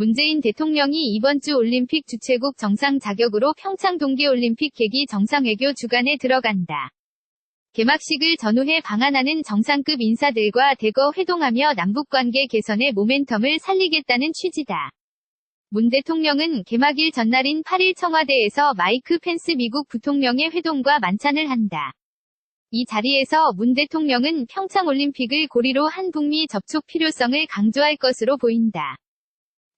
문재인 대통령이 이번 주 올림픽 주최국 정상 자격으로 평창 동계올림픽 개기 정상외교 주간에 들어간다. 개막식을 전후해 방한하는 정상급 인사들과 대거 회동하며 남북관계 개선의 모멘텀을 살리겠다는 취지다. 문 대통령은 개막일 전날인 8일 청와대에서 마이크 펜스 미국 부통령의 회동과 만찬을 한다. 이 자리에서 문 대통령은 평창올림픽을 고리로 한 북미 접촉 필요성을 강조할 것으로 보인다.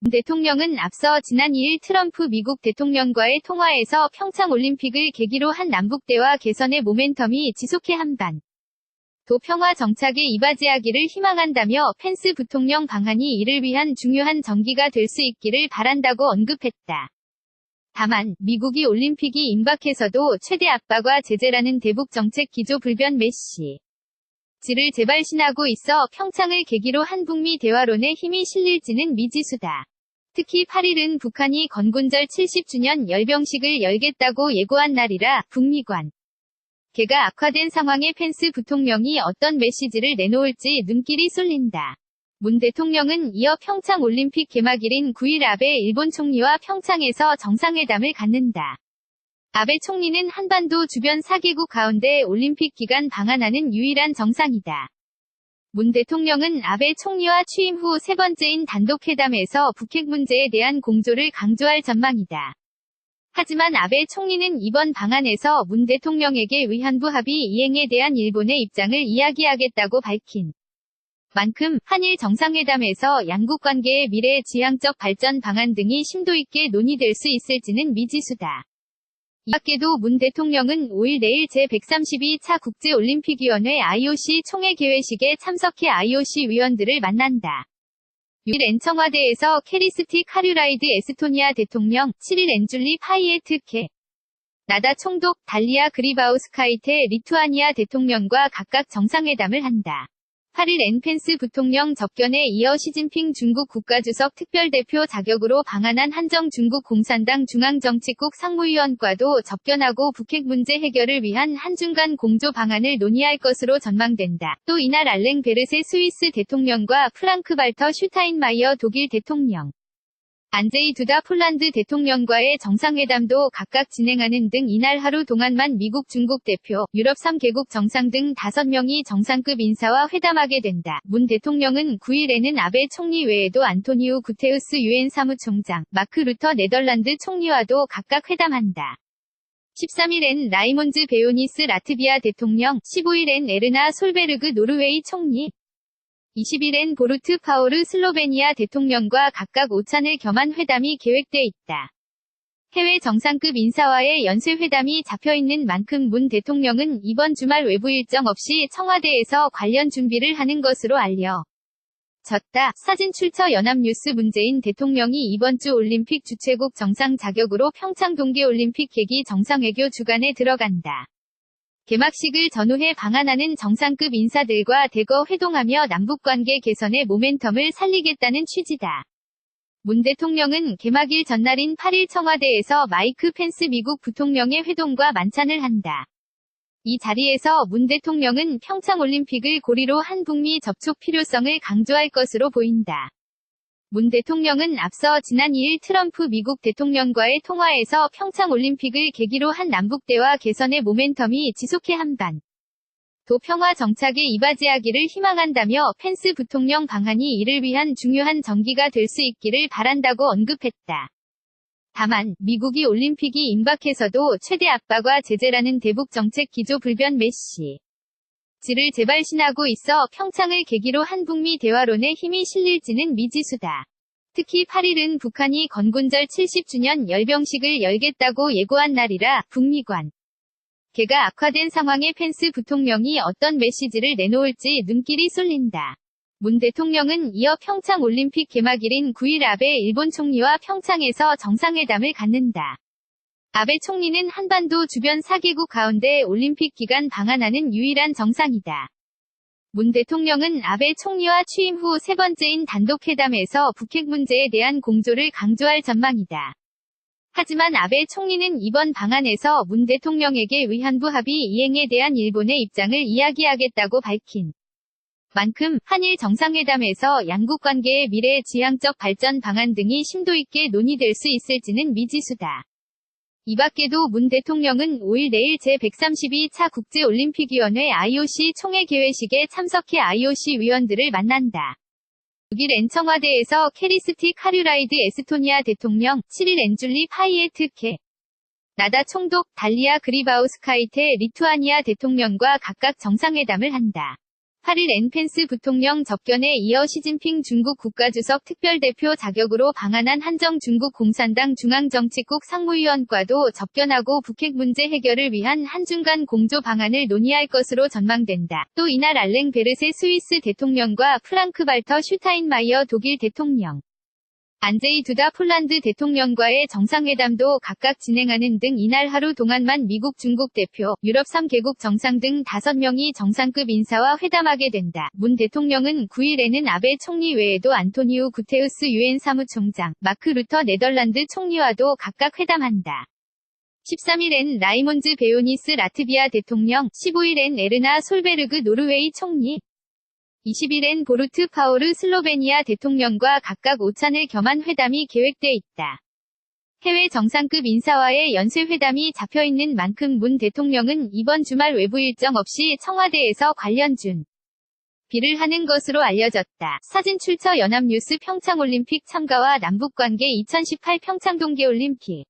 문 대통령은 앞서 지난 2일 트럼프 미국 대통령과의 통화에서 평창올림픽을 계기로 한 남북대화 개선의 모멘텀이 지속해 한반 도 평화 정착에 이바지하기를 희망한다며 펜스 부통령 방한이 이를 위한 중요한 전기가 될 수 있기를 바란다고 언급했다. 다만 미국이 올림픽이 임박해서도 최대 압박과 제재라는 대북 정책 기조 불변 메시지를 재발신하고 있어 평창을 계기로 한북미 대화론에 힘이 실릴지는 미지수다. 특히 8일은 북한이 건군절 70주년 열병식을 열겠다고 예고한 날이라 북미 관계가 악화된 상황에 펜스 부통령이 어떤 메시지를 내놓을지 눈길이 쏠린다. 문 대통령은 이어 평창 올림픽 개막일인 9일 아베 일본 총리와 평창에서 정상회담을 갖는다. 아베 총리는 한반도 주변 4개국 가운데 올림픽 기간 방한하는 유일한 정상이다. 문 대통령은 아베 총리와 취임 후 세 번째인 단독회담에서 북핵 문제에 대한 공조를 강조할 전망이다. 하지만 아베 총리는 이번 방한에서 문 대통령에게 위안부 합의 이행에 대한 일본의 입장을 이야기하겠다고 밝힌 만큼 한일 정상회담에서 양국 관계의 미래 지향적 발전 방안 등이 심도 있게 논의될 수 있을지는 미지수다. 이 밖에도 문 대통령은 5일 내일 제132차 국제올림픽위원회 IOC 총회 개회식에 참석해 IOC 위원들을 만난다. 6일 청와대에서 캐리스티 카류라이드 에스토니아 대통령, 7일 엔줄리 파이에트케 나다 총독, 달리아 그리바우스카이테 리투아니아 대통령과 각각 정상회담을 한다. 8일 펜스 부통령 접견에 이어 시진핑 중국 국가주석 특별대표 자격으로 방한한 한정 중국 공산당 중앙정치국 상무위원과도 접견하고 북핵 문제 해결을 위한 한중간 공조 방안을 논의할 것으로 전망된다. 또 이날 알랭 베르세 스위스 대통령과 프랑크 발터 슈타인마이어 독일 대통령, 안제이 두다 폴란드 대통령과의 정상회담도 각각 진행하는 등 이날 하루 동안만 미국 중국 대표, 유럽 3개국 정상 등 5명이 정상급 인사와 회담하게 된다. 문 대통령은 9일에는 아베 총리 외에도 안토니우 구테우스 유엔 사무총장, 마크 루터 네덜란드 총리와도 각각 회담한다. 13일엔 라이몬즈 베요니스 라트비아 대통령, 15일엔 에르나 솔베르그 노르웨이 총리, 20일엔 보루트 파오르 슬로베니아 대통령과 각각 오찬을 겸한 회담이 계획돼 있다. 해외 정상급 인사와의 연쇄회담이 잡혀있는 만큼 문 대통령은 이번 주말 외부 일정 없이 청와대에서 관련 준비를 하는 것으로 알려졌다. 사진 출처 연합뉴스 문재인 대통령이 이번 주 올림픽 주최국 정상 자격으로 평창 동계올림픽 개기 정상외교 주간에 들어간다. 개막식을 전후해 방한하는 정상급 인사들과 대거 회동하며 남북관계 개선의 모멘텀을 살리겠다는 취지다. 문 대통령은 개막일 전날인 8일 청와대에서 마이크 펜스 미국 부통령의 회동과 만찬을 한다. 이 자리에서 문 대통령은 평창올림픽을 고리로 한 북미 접촉 필요성을 강조할 것으로 보인다. 문 대통령은 앞서 지난 2일 트럼프 미국 대통령과의 통화에서 평창올림픽을 계기로 한 남북대화 개선의 모멘텀이 지속해 한반 도 평화 정착에 이바지하기를 희망한다며 펜스 부통령 방한이 이를 위한 중요한 전기가 될 수 있기를 바란다고 언급했다. 다만 미국이 올림픽이 임박해서도 최대 압박과 제재라는 대북 정책 기조 불변 메시지를 재발신하고 있어 평창을 계기로 한북미 대화론에 힘이 실릴지는 미지수다. 특히 8일은 북한이 건군절 70주년 열병식을 열겠다고 예고한 날이라 북미 관계가 악화된 상황에 펜스 부통령이 어떤 메시지를 내놓을지 눈길이 쏠린다. 문 대통령은 이어 평창 올림픽 개막일인 9일 아베 일본 총리와 평창에서 정상회담을 갖는다. 아베 총리는 한반도 주변 4개국 가운데 올림픽 기간 방한하는 유일한 정상이다. 문 대통령은 아베 총리와 취임 후 세 번째인 단독회담에서 북핵 문제에 대한 공조를 강조할 전망이다. 하지만 아베 총리는 이번 방한에서 문 대통령에게 위안부 합의 이행에 대한 일본의 입장을 이야기하겠다고 밝힌 만큼 한일 정상회담에서 양국 관계의 미래 지향적 발전 방안 등이 심도 있게 논의될 수 있을지는 미지수다. 이 밖에도 문 대통령은 5일 내일 제132차 국제올림픽위원회 IOC 총회 개회식에 참석해 IOC 위원들을 만난다. 6일 N청와대에서 캐리스티 카류라이드 에스토니아 대통령, 7일 엔줄리 파이에트 캐 나다 총독, 달리아 그리바우스카이테 리투아니아 대통령과 각각 정상회담을 한다. 8일 펜스 부통령 접견에 이어 시진핑 중국 국가주석 특별대표 자격으로 방한한 한정 중국 공산당 중앙정치국 상무위원과도 접견하고 북핵 문제 해결을 위한 한중간 공조 방안을 논의할 것으로 전망된다. 또 이날 알랭 베르세 스위스 대통령과 프랑크 발터 슈타인마이어 독일 대통령, 안제이 두다 폴란드 대통령과의 정상회담도 각각 진행하는 등 이날 하루 동안만 미국 중국 대표, 유럽 3개국 정상 등 5명이 정상급 인사와 회담하게 된다. 문 대통령은 9일에는 아베 총리 외에도 안토니우 구테우스 유엔 사무총장, 마크 루터 네덜란드 총리와도 각각 회담한다. 13일엔 라이몬즈 베요니스 라트비아 대통령, 15일엔 에르나 솔베르그 노르웨이 총리, 20일엔 보르트 파오르 슬로베니아 대통령과 각각 오찬을 겸한 회담이 계획돼 있다. 해외 정상급 인사와의 연쇄회담이 잡혀있는 만큼 문 대통령은 이번 주말 외부 일정 없이 청와대에서 관련 준비를 하는 것으로 알려졌다. 사진 출처 연합뉴스 평창올림픽 참가와 남북관계 2018 평창 동계올림픽